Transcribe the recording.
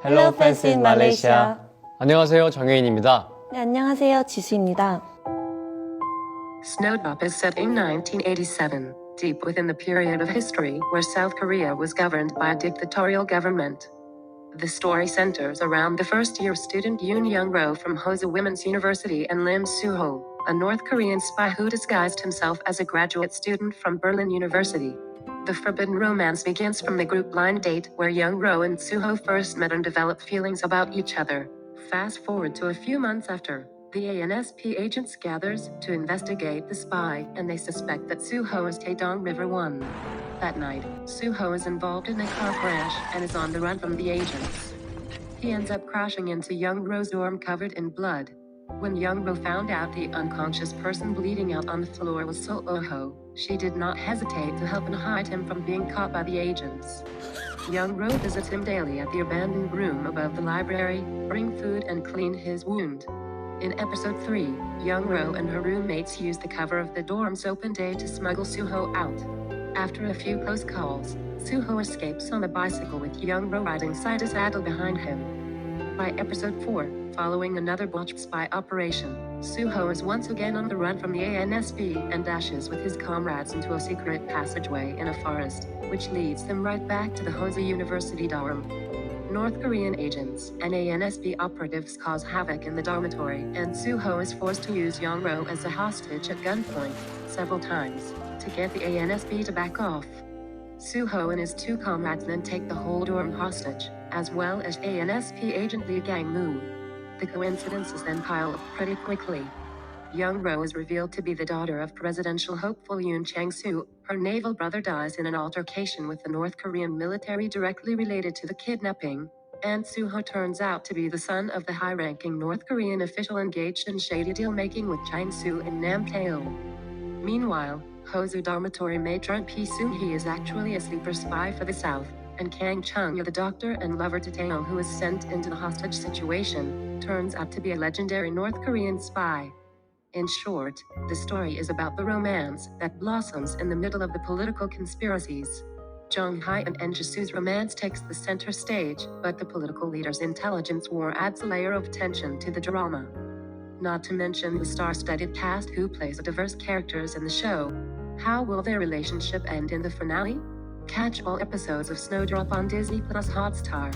Hello fans in Malaysia. 안녕하세요, 정혜인입니다. 네, 안녕하세요. 지수입니다. Snowdrop is set in 1987, deep within the period of history where South Korea was governed by a dictatorial government. The story centers around the first-year student Eun Yeong-ro from Hosa Women's University and Lim Soo-ho, a North Korean spy who disguised himself as a graduate student from Berlin University. The forbidden romance begins from the group blind date where Yeong-ro and Soo-ho first met and developed feelings about each other. Fast forward to a few months after, the ANSP agents gathers to investigate the spy, and they suspect that Soo-ho is Taedong River 1. That night, Soo-ho is involved in a car crash and is on the run from the agents. He ends up crashing into Yeong-ro's dorm covered in blood. When Yeong-ro found out the unconscious person bleeding out on the floor was Soo-ho, she did not hesitate to help and hide him from being caught by the agents. Yeong-ro visits him daily at the abandoned room above the library, bring food and clean his wound. In episode 3, Yeong-ro and her roommates use the cover of the dorm's open day to smuggle Soo-ho out. After a few close calls, Soo-ho escapes on a bicycle with Yeong-ro riding side to saddle behind him. By episode 4, following another botched spy operation, Soo-ho is once again on the run from the ANSP and dashes with his comrades into a secret passageway in a forest, which leads them right back to the Hosa University dorm. North Korean agents and ANSP operatives cause havoc in the dormitory, and Soo-ho is forced to use Yeong-ro as a hostage at gunpoint several times to get the ANSP to back off. Soo-ho and his two comrades then take the whole dorm hostage, as well as ANSP agent Lee Gang-moo. The coincidences then pile up pretty quickly. Yeong-ro is revealed to be the daughter of presidential hopeful Yoon Chang-soo. Her naval brother dies in an altercation with the North Korean military directly related to the kidnapping, and Soo-ho turns out to be the son of the high-ranking North Korean official engaged in shady deal-making with Chang-soo in Namtae. Meanwhile, Hosa dormitory matron P. Soon-hee is actually a sleeper spy for the South, and Kang Chung, the doctor and lover to Taeyong who is sent into the hostage situation, turns out to be a legendary North Korean spy. In short, the story is about the romance that blossoms in the middle of the political conspiracies. Jung Hae-in and Jisoo's romance takes the center stage, but the political leader's intelligence war adds a layer of tension to the drama. Not to mention the star-studded cast who plays diverse characters in the show. How will their relationship end in the finale? Catch all episodes of Snowdrop on Disney+ Hotstar.